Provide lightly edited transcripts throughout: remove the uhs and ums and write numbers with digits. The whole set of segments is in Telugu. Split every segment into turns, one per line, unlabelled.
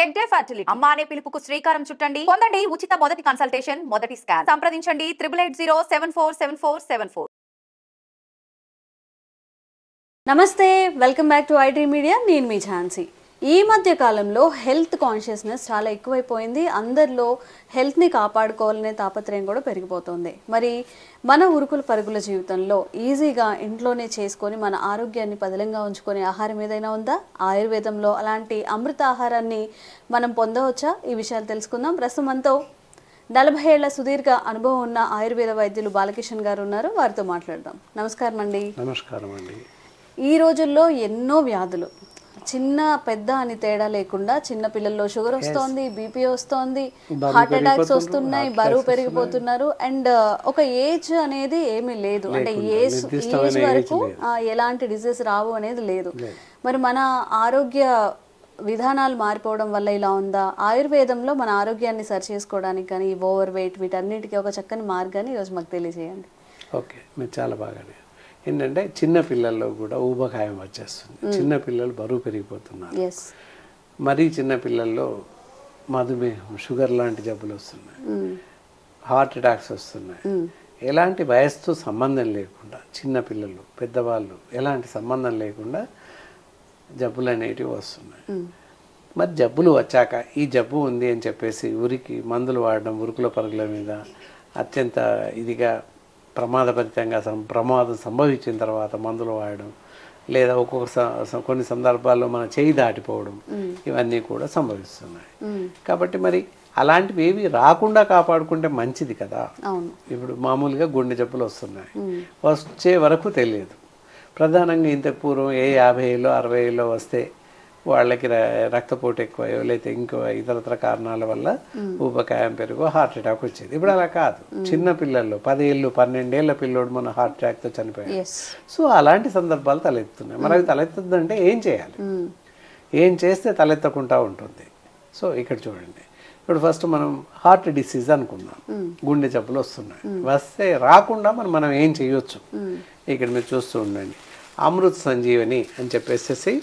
హెడ్ డే ఫర్టిలిటీ అమ్మ అనే పిలుపుకు శ్రీకారం చుట్టండి. పొందండి ఉచిత మొదటి కన్సల్టేషన్, మొదటి స్కాన్. సంప్రదించండి 8880744744.
నమస్తే, welcome back to IT media. నేను మీ ఝాన్సీ. ఈ మధ్య కాలంలో హెల్త్ కాన్షియస్నెస్ చాలా ఎక్కువైపోయింది. అందరిలో హెల్త్ని కాపాడుకోవాలనే తాపత్రయం కూడా పెరిగిపోతుంది. మరి మన ఉరుకుల పరుగుల జీవితంలో ఈజీగా ఇంట్లోనే చేసుకొని మన ఆరోగ్యాన్ని పదిలంగా ఉంచుకునే ఆహారం ఏదైనా ఉందా? ఆయుర్వేదంలో అలాంటి అమృత ఆహారాన్ని మనం పొందవచ్చా? ఈ విషయాలు తెలుసుకుందాం. ప్రస్తుతం మనతో 40 ఏళ్ల సుదీర్ఘ అనుభవం ఉన్న ఆయుర్వేద వైద్యులు బాలకిషన్ గారు ఉన్నారు. వారితో మాట్లాడదాం. నమస్కారం అండి.
నమస్కారం అండి.
ఈ రోజుల్లో ఎన్నో వ్యాధులు, చిన్న పెద్ద అని తేడా లేకుండా చిన్న పిల్లల్లో షుగర్ వస్తోంది, బీపీ వస్తోంది, హార్ట్ అటాక్స్ వస్తున్నాయి, బరువు పెరిగిపోతున్నారు. అండ్ ఒక ఏజ్ అనేది ఏమీ లేదు, అంటే ఏజ్ వరకు ఎలాంటి డిసీజ్ రావు అనేది లేదు. మరి మన ఆరోగ్య విధానాలు మారిపోవడం వల్ల ఇలా ఉందా? ఆయుర్వేదంలో మన ఆరోగ్యాన్ని సరి చేసుకోవడానికి కానీ ఓవర్ వెయిట్ వీటన్నిటికీ ఒక చక్కని మార్గాన్ని ఈరోజు మాకు తెలియజేయండి.
ఓకే, మీరు చాలా బాగానే ఏంటంటే చిన్న పిల్లల్లో కూడా ఊబకాయం వచ్చేస్తుంది. చిన్న పిల్లలు బరువు పెరిగిపోతున్నారు. మరీ చిన్న పిల్లల్లో మధుమేహం, షుగర్ లాంటి జబ్బులు వస్తున్నాయి, హార్ట్ అటాక్స్ వస్తున్నాయి. ఎలాంటి వయసుతో సంబంధం లేకుండా చిన్న పిల్లలు పెద్దవాళ్ళు ఎలాంటి సంబంధం లేకుండా జబ్బులు అనేటివి వస్తున్నాయి. మరి జబ్బులు వచ్చాక ఈ జబ్బు ఉంది అని చెప్పేసి ఉరికి మందులు వాడడం, ఉరుకుల పరుగుల మీద అత్యంత ఇదిగా ప్రమాదభరితంగా ప్రమాదం సంభవించిన తర్వాత మందులు వాడడం, లేదా కొన్ని సందర్భాల్లో మన చేయి దాటిపోవడం, ఇవన్నీ కూడా సంభవిస్తున్నాయి. కాబట్టి మరి అలాంటివి ఏవి రాకుండా కాపాడుకుంటే మంచిది కదా. ఇప్పుడు మామూలుగా గుండె జబ్బులు వస్తున్నాయి, వచ్చే వరకు తెలియదు. ప్రధానంగా ఇంతకు పూర్వం 50 ఏళ్ళు 60 ఏళ్ళు వస్తే వాళ్ళకి రక్తపోటు ఎక్కువయో లేకపోతే ఇంకో ఇతరత్ర కారణాల వల్ల ఊబకాయం పెరుగు హార్ట్ అటాక్ వచ్చేది. ఇప్పుడు అలా కాదు. చిన్న పిల్లల్లో 10 ఏళ్ళు 12 ఏళ్ళ పిల్లోడు మన హార్ట్ అటాక్తో చనిపోయాడు. సో అలాంటి సందర్భాలు తలెత్తున్నాయి. మరి అవి తలెత్తుందంటే ఏం చేయాలి? ఏం చేస్తే తలెత్తకుండా ఉంటుంది? సో ఇక్కడ చూడండి, ఇప్పుడు ఫస్ట్ మనం హార్ట్ డిసీజ్ అనుకుందాం. గుండె జబ్బులు వస్తున్నాయి, వస్తే రాకుండా మనం ఏం చేయొచ్చు? ఇక్కడ మీరు చూస్తూ ఉండండి, అమృత్ సంజీవని అని చెప్పేసి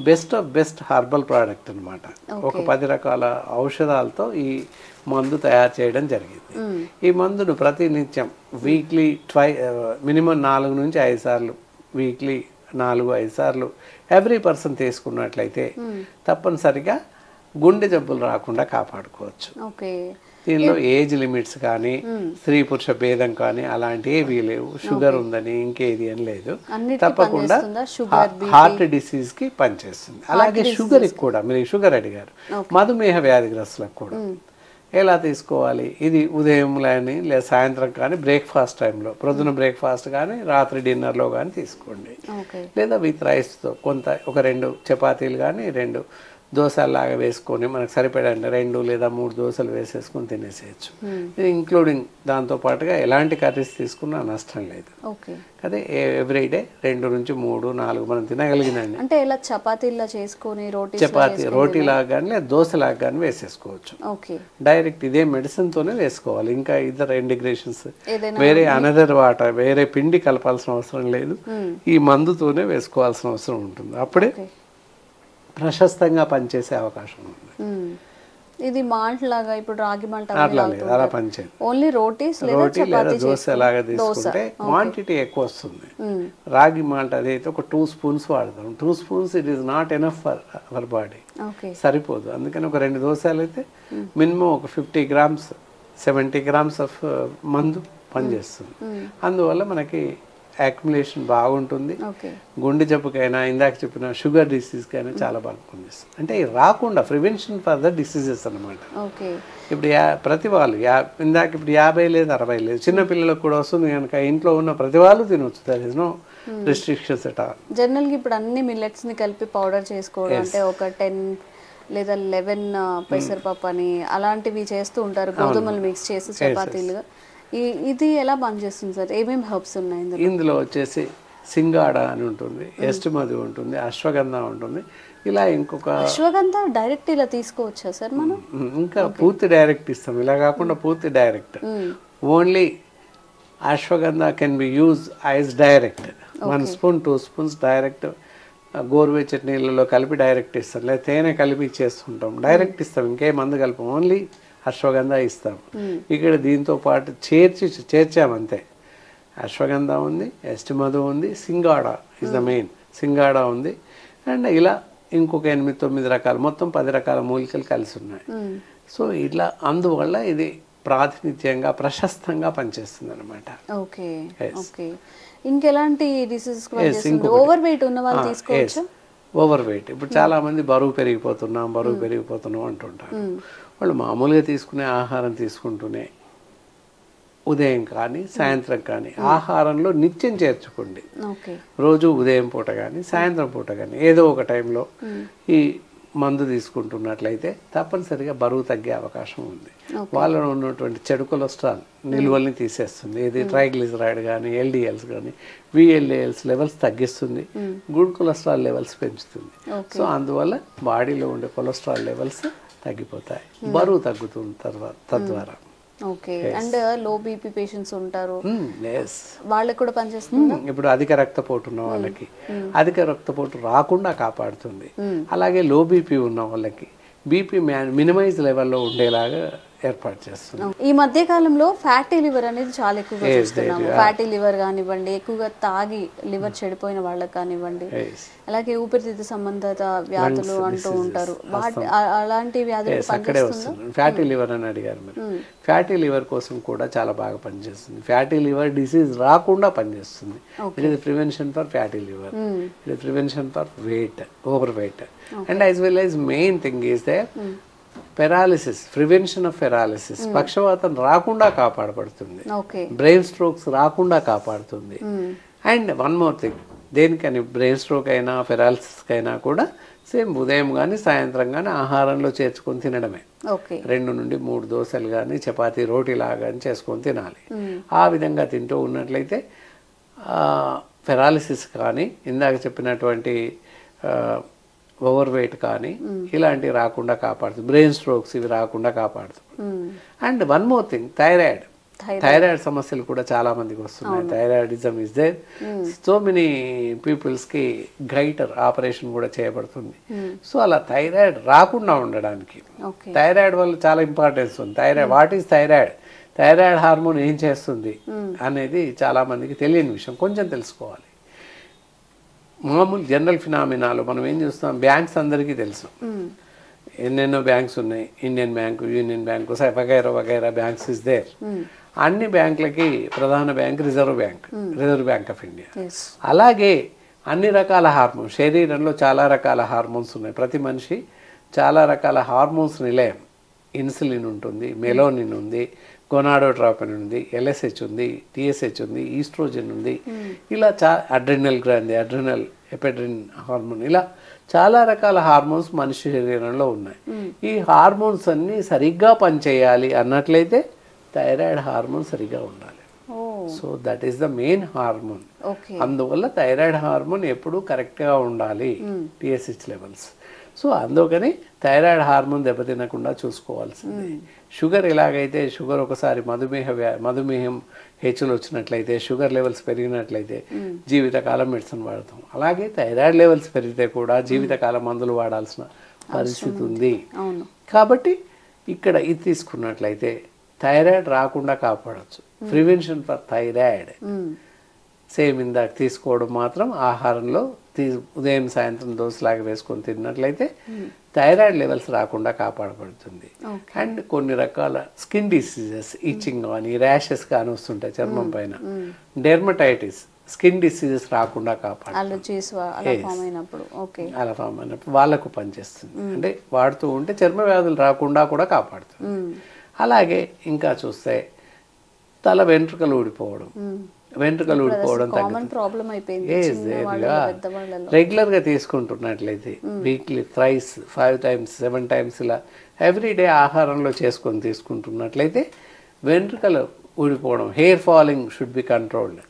best of best herbal product అనమాట. ఒక 10 రకాల ఔషధాలతో ఈ మందు తయారు చేయడం జరిగింది. ఈ మందును ప్రతినిత్యం వీక్లీ మినిమం 4 నుంచి 5 సార్లు, వీక్లీ 4-5 సార్లు ఎవ్రీ పర్సన్ తీసుకున్నట్లయితే తప్పనిసరిగా గుండె జబ్బులు రాకుండా కాపాడుకోవచ్చు. దీనిలో ఏజ్ లిమిట్స్ కానీ స్త్రీ పురుష భేదం కానీ అలాంటి ఏవీ లేవు. షుగర్ ఉందని ఇంకేది అని లేదు. తప్పకుండా హార్ట్ డిసీజ్ కి పనిచేస్తుంది. అలాగే షుగర్ కూడా, మీరు షుగర్ అడిగారు, మధుమేహ వ్యాధిగ్రస్తులకు కూడా ఎలా తీసుకోవాలి? ఇది ఉదయం కానీ లేదా సాయంత్రం కానీ బ్రేక్ఫాస్ట్ టైంలో, ప్రొద్దున బ్రేక్ఫాస్ట్ కానీ రాత్రి డిన్నర్లో కానీ తీసుకోండి. లేదా విత్ రైస్తో ఒక 2 చపాతీలు కానీ 2 దోశలాగా వేసుకొని మనకు సరిపడా 2 లేదా 3 దోశలు వేసేసుకొని తినేసేయచ్చు. ఇది ఇంక్లూడింగ్ దాంతో పాటుగా ఎలాంటి కర్రీస్ తీసుకున్నా నష్టం లేదు. అదే ఎవ్రీడే 2 నుంచి 3, 4 మనం తినగలిగినండి.
అంటే ఇలా చపాతీలా చేసుకొని
రోటీలాగా కానీ లేదా దోశలాగా కానీ వేసేసుకోవచ్చు. డైరెక్ట్ ఇదే మెడిసిన్ తోనే వేసుకోవాలి. ఇంకా ఇతర ఇంటిగ్రేషన్స్ వేరే అనదర్ వాటర్ వేరే పిండి కలపాల్సిన అవసరం లేదు. ఈ మందుతోనే వేసుకోవాల్సిన అవసరం ఉంటుంది. అప్పుడే ప్రశస్తంగా పనిచేసే అవకాశం ఉంది.
ఇది మాల్ట్ లాగా, ఇప్పుడు రాగి మాల్ట్
అట్లా లేదు, అలా పనిచేయదు.
ఓన్లీ రోటీ
లేదా దోశ లాగా తీసుకుంటే క్వాంటిటీ ఎక్కువ వస్తుంది. రాగి మాల్ట్ అదైతే ఒక 2 స్పూన్స్ వాడతాం. 2 spoons it is not enough for our body, సరిపోదు. అందుకని ఒక 2 దోశలు అయితే మినిమం ఒక 50 గ్రామ్స్ 70 గ్రామ్స్ ఆఫ్ మందు పనిచేస్తుంది. అందువల్ల మనకి అక్యుములేషన్ బాగుంటుంది. గుండె జబ్బుకైనా, ఇందాక చెప్పిన షుగర్ డిసీజ్కైనా చాలా బాగా పనిచేస్తుంది. అంటే రాకుండా ప్రివెన్షన్ ఫర్ ద డిసీజెస్ అనమాట. ఇప్పుడు ప్రతి వాళ్ళు ఇందాక ఇప్పుడు 50 లేదు 60 లేదు, చిన్న పిల్లలకు కూడా వస్తుంది కనుక ఇంట్లో ఉన్న ప్రతి వాళ్ళు తినవచ్చు. There is no restrictions at all.
జనరల్గా ఇప్పుడు అన్ని మిల్లెట్స్ ని కలిపి పౌడర్ చేసుకోవడం, అంటే ఒక 10 లేదా 11 పెసరపప్పు అని అలాంటివి చేస్తూ ఉంటారు, గోధుమలు మిక్స్ చేసి చపాతీలుగా. ఇది ఎలా పనిచేస్తుంది సార్? ఏమేమి హర్బ్స్ ఉన్నాయి
ఇందులో? వచ్చేసి సింగాడ అని ఉంటుంది, ఎస్టిమది ఉంటుంది, అశ్వగంధ ఉంటుంది. ఇలా ఇంకొక
అశ్వగంధ డైరెక్ట్ ఇలా తీసుకోవచ్చా సార్ మనం?
ఇంకా పూర్తి డైరెక్ట్ ఇస్తాం, ఇలా కాకుండా పూర్తి direct. Only ashwagandha can be use as direct. 1 spoon 2 spoons direct గోరువెచ్చటి నీళ్ళలో కలిపి డైరెక్ట్ ఇస్తాం, లేదా తేనె కలిపి ఇచ్చేస్తుంటాం, డైరెక్ట్ ఇస్తాం, ఇంకే మందు కలిపం, ఓన్లీ అశ్వగంధ ఇస్తాం. ఇక్కడ దీంతో పాటు చేర్చామంతే. అశ్వగంధ ఉంది, ఎస్టిమధు ఉంది, singhara is the main, singhara ఉంది, అండ్ ఇలా ఇంకొక 8-9 రకాలు, మొత్తం 10 రకాల మూలికలు కలిసి ఉన్నాయి. సో ఇట్లా అందువల్ల ఇది ప్రాతినిధ్యంగా ప్రశస్తంగా పనిచేస్తుంది అనమాట.
Okay okay. ఇంకెలాంటి డిసీజెస్ ఓవర్ వెయిట్ ఉన్న వాళ్ళు తీసుకోవచ్చు?
ఓవర్ వెయిట్, ఇప్పుడు చాలా మంది బరువు పెరిగిపోతున్నాం అంటుంటారు. వాళ్ళు మామూలుగా తీసుకునే ఆహారం తీసుకుంటూనే ఉదయం కానీ సాయంత్రం కానీ ఆహారంలో నిత్యం చేర్చుకోండి. రోజు ఉదయం పూట కానీ సాయంత్రం పూట కానీ ఏదో ఒక టైంలో ఈ మందు తీసుకుంటున్నట్లయితే తప్పనిసరిగా బరువు తగ్గే అవకాశం ఉంది. వాళ్ళలో ఉన్నటువంటి చెడు కొలెస్ట్రాల్ నిల్వల్ని తీసేస్తుంది. ఇది ట్రైగ్లిజరైడ్ కానీ ఎల్డిఎల్స్ కానీ విఎల్ఏఎల్స్ లెవెల్స్ తగ్గిస్తుంది, గుడ్ కొలెస్ట్రాల్ లెవెల్స్ పెంచుతుంది. సో అందువల్ల బాడీలో ఉండే కొలెస్ట్రాల్ లెవెల్స్ తగ్గిపోతాయి, బరువు తగ్గుతుంది తద్వారా.
Okay. And low BP patients ఉంటారు, వాళ్ళకి కూడా పనిచేస్తుంది.
ఇప్పుడు అధిక రక్తపోటు ఉన్న వాళ్ళకి అధిక రక్తపోటు రాకుండా కాపాడుతుంది. అలాగే లో బీపీ ఉన్న వాళ్ళకి బీపీ మినిమైజ్ లెవెల్లో ఉండేలాగా ఏర్పాటు చేస్తుంది.
ఈ మధ్య కాలంలో ఫ్యాటీ లివర్ అనేది చాలా ఎక్కువగా చూస్తున్నాము. ఫ్యాటీ లివర్ కానివ్వండి, ఎక్కువగా తాగి లివర్ చెడిపోయిన వాళ్ళకి కానివ్వండి, అలాగే ఊపిరితిత్తు సంబంధిత వ్యాధులు అంటూ ఉంటారు. అలాంటి వ్యాధులు
అక్కడే వస్తుంది. ఫ్యాటీ లివర్ అని అడిగారు మీరు. ఫ్యాటీ లివర్ కోసం కూడా చాలా బాగా పనిచేస్తుంది. ఫ్యాటీ లివర్ డిసీజ్ రాకుండా పనిచేస్తుంది. It is prevention for fatty liver, it is prevention for weight, over weight, and as well as main thing is the paralysis, prevention of paralysis, పక్షవాతం రాకుండా కాపాడబడుతుంది, బ్రెయిన్ స్ట్రోక్స్ రాకుండా కాపాడుతుంది. అండ్ వన్ మోర్ థింగ్, దేనికని బ్రెయిన్ స్ట్రోక్ అయినా పెరాలిసిస్ అయినా కూడా సేమ్ ఉదయం కానీ సాయంత్రం కానీ ఆహారంలో చేర్చుకొని తినడమే. 2 నుండి 3 దోశలు కానీ చపాతీ రోటీలా కానీ చేసుకొని తినాలి. ఆ విధంగా తింటూ ఉన్నట్లయితే పెరాలిసిస్ కానీ ఇందాక చెప్పినటువంటి ఓవర్ వెయిట్ కానీ ఇలాంటివి రాకుండా కాపాడుతుంది, బ్రెయిన్ స్ట్రోక్స్ ఇవి రాకుండా కాపాడుతుంది. And one more thing, thyroid సమస్యలు కూడా చాలా మందికి వస్తున్నాయి. Thyroidism is there. So many పీపుల్స్కి గైటర్ ఆపరేషన్ కూడా చేయబడుతుంది. సో అలా థైరాయిడ్ రాకుండా ఉండడానికి థైరాయిడ్ వల్ల చాలా ఇంపార్టెన్స్ ఉంది. Thyroid, what is thyroid, thyroid hormone ఏం చేస్తుంది అనేది చాలా మందికి తెలియని విషయం, కొంచెం తెలుసుకోవాలి. మామూలు జనరల్ ఫినామినాలు మనం ఏం చూస్తాం, బ్యాంక్స్ అందరికీ తెలుసు, ఎన్నెన్నో బ్యాంక్స్ ఉన్నాయి, ఇండియన్ బ్యాంకు, యూనియన్ బ్యాంకు, వగైరా వగైరా బ్యాంక్స్ ఇస్ దేర్. అన్ని బ్యాంకులకి ప్రధాన bank reserve bank of India. అలాగే అన్ని రకాల హార్మోన్స్, శరీరంలో చాలా రకాల హార్మోన్స్ ఉన్నాయి. ప్రతి మనిషి చాలా రకాల హార్మోన్స్ నిలయం. ఇన్సులిన్ ఉంటుంది, మెలోనిన్ ఉంది, గొనాడోట్రాపిన్ ఉంది, ఎల్ఎస్హెచ్ ఉంది, టిఎస్హెచ్ ఉంది, ఈస్ట్రోజన్ ఉంది, ఇలా అడ్రినల్ గ్రాంది, అడ్రినల్ ఎపెడ్రిన్ హార్మోన్, ఇలా చాలా రకాల హార్మోన్స్ మనిషి శరీరంలో ఉన్నాయి. ఈ హార్మోన్స్ అన్నీ సరిగ్గా పనిచేయాలి అన్నట్లయితే థైరాయిడ్ హార్మోన్ సరిగ్గా ఉండాలి. So that is the main hormone. అందువల్ల థైరాయిడ్ హార్మోన్ ఎప్పుడూ కరెక్ట్గా ఉండాలి, టిఎస్హెచ్ లెవెల్స్. సో అందుకని థైరాయిడ్ హార్మోన్ దెబ్బతినకుండా చూసుకోవాల్సింది. షుగర్ ఎలాగైతే, షుగర్ ఒకసారి మధుమేహం హెచ్చులు వచ్చినట్లయితే, షుగర్ లెవెల్స్ పెరిగినట్లయితే జీవితకాలం మెడిసిన్ వాడతాం. అలాగే థైరాయిడ్ లెవెల్స్ పెరిగితే కూడా జీవితకాలం మందులు వాడాల్సిన పరిస్థితి ఉంది. కాబట్టి ఇక్కడ ఇది తీసుకున్నట్లయితే థైరాయిడ్ రాకుండా కాపాడచ్చు. ప్రివెన్షన్ ఫర్ థైరాయిడ్ సేమ్ ఇందాక తీసుకోవడం మాత్రం ఆహారంలో ఉదయం సాయంత్రం దోశలాగా వేసుకొని తిన్నట్లయితే థైరాయిడ్ లెవెల్స్ రాకుండా కాపాడబడుతుంది. అండ్ కొన్ని రకాల స్కిన్ డిసీజెస్, ఇచ్చింగ్ కానీ ర్యాషెస్ కానీ వస్తుంటాయి చర్మం పైన, డెర్మటైటిస్, స్కిన్ డిసీజెస్ రాకుండా కాపాడుతుంది. అలా ఫామ్ అయినప్పుడు వాళ్ళకు పనిచేస్తుంది. అంటే వాడుతూ ఉంటే చర్మ వ్యాధులు రాకుండా కూడా కాపాడుతుంది. అలాగే ఇంకా చూస్తే తల వెంట్రుకలు ఊడిపోవడం, వెంట్రుకలు ఊడిపోవడం రెగ్యులర్ గా తీసుకుంటున్నట్లయితే వీక్లీ థ్రైస్ 5 times 7 times ఇలా ఎవ్రీడే ఆహారంలో చేసుకొని తీసుకుంటున్నట్లయితే వెంట్రుకలు ఊడిపోవడం, hair falling should be controlled.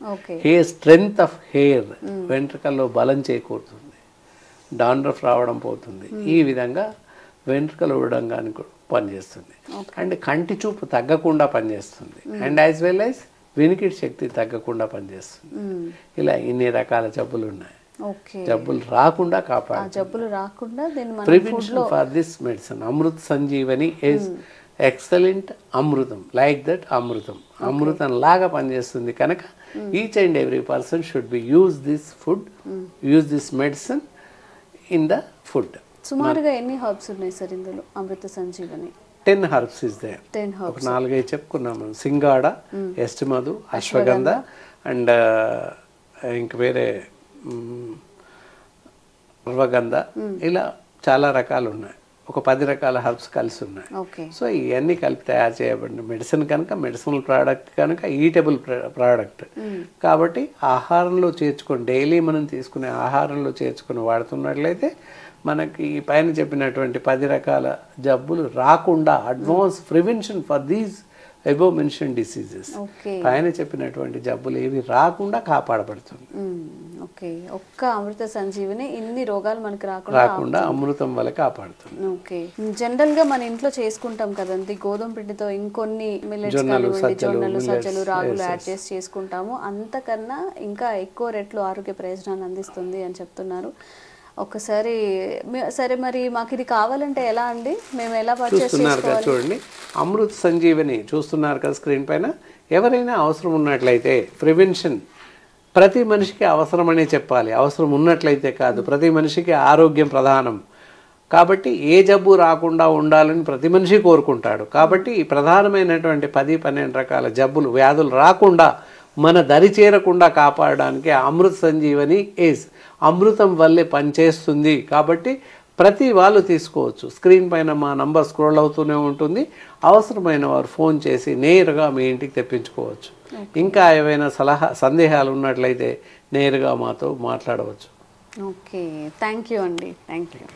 Hair strength of hair, వెంట్రుకల్లో బలం చేకూరుతుంది, డాండ్రఫ్ రావడం పోతుంది. ఈ విధంగా వెంట్రుకలు ఊడడం కానీ పనిచేస్తుంది. అండ్ కంటి చూపు తగ్గకుండా పనిచేస్తుంది. అండ్ యాజ్ వెల్ యాజ్ వినికిడి శక్తి తగ్గకుండా పనిచేస్తుంది. ఇలా ఇన్ని రకాల జబ్బులు ఉన్నాయి.
ఓకే,
జబ్బులు రాకుండా
ఆ
కాపాడు.
జబ్బులు రాకుండా దీన్ని మనం
prevention for this medicine Amrit Sanjivani is excellent అమృతం, లైక్ దట్ అమృతం, అమృతం లాగా పనిచేస్తుంది కనుక each and every person should be use this medicine in the food.
సుమారుగా ఎన్ని హర్బ్స్ ఉన్నాయి సార్ ఇందులో అమృత Sanjeevani?
10 herbs is there.
10 herbs.
ఒక 4-5 చెప్పుకున్నాము. సింగాడ, ఎస్టిమధు, అశ్వగంధ అండ్ ఇంక వేరే అర్వగంధ, ఇలా చాలా రకాలు ఉన్నాయి. ఒక 10 రకాల హర్బ్స్ కలిసి ఉన్నాయి.
ఓకే,
సో ఇవన్నీ కలిపి తయారు చేయబడిన మెడిసిన్ కనుక, మెడిసినల్ ప్రోడక్ట్ కనుక ఈటబుల్ ప్రోడక్ట్ కాబట్టి ఆహారంలో చేర్చుకొని డైలీ మనం తీసుకునే ఆహారంలో చేర్చుకొని వాడుతున్నట్లయితే మనకి ఈ పైన చెప్పినటువంటి 10 రకాల జబ్బులు రాకుండా advance prevention for these above mention diseases,
okay,
పైన చెప్పినటువంటి జబ్బులు ఏవి రాకుండా కాపాడబడుతుంది.
ఓకే, ఒక్క అమృత సంజీవని ఇన్ని రోగాలు మనకి రాకుండా
అమృతం వల్ల కాపాడుతుంది.
ఓకే, జనరల్ గా మన ఇంట్లో చేసుకుంటాం కదండి గోధుమ పిండితో ఇంకొన్ని మిల్లెట్స్ కానివ్వండి, జొన్నలు, సజ్జలు, రాగులు యాడ్ చేసి చేసుకుంటాము. అంతకన్నా ఇంకా ఎక్కువ రెట్లు ఆరోగ్య ప్రయోజనాలు అందిస్తుంది అని చెప్తున్నారు. ఒకసారి సరే, మరి మాకు ఇది కావాలంటే ఎలా అండి, మేము ఎలా పర్చేస్
చూస్తున్నారు కదా, చూడండి అమృత్ సంజీవని చూస్తున్నారు కదా స్క్రీన్ పైన. ఎవరైనా అవసరం ఉన్నట్లయితే ప్రివెన్షన్ ప్రతి మనిషికి అవసరమనే చెప్పాలి, అవసరం ఉన్నట్లయితే కాదు. ప్రతి మనిషికి ఆరోగ్యం ప్రధానం కాబట్టి ఏ జబ్బు రాకుండా ఉండాలని ప్రతి మనిషి కోరుకుంటాడు. కాబట్టి ఈ ప్రధానమైనటువంటి 10-12 రకాల జబ్బులు, వ్యాధులు రాకుండా మన దరి చేరకుండా కాపాడడానికి అమృత్ సంజీవని ఈజ్ అమృతం వల్లే పనిచేస్తుంది. కాబట్టి ప్రతి వాళ్ళు తీసుకోవచ్చు. స్క్రీన్ పైన మా నంబర్ స్క్రోల్ అవుతూనే ఉంటుంది. అవసరమైన వారు ఫోన్ చేసి నేరుగా మీ ఇంటికి తెప్పించుకోవచ్చు. ఇంకా ఏవైనా సందేహాలు ఉన్నట్లయితే నేరుగా మాతో మాట్లాడవచ్చు.
ఓకే, థ్యాంక్ యూ అండి, థ్యాంక్ యూ.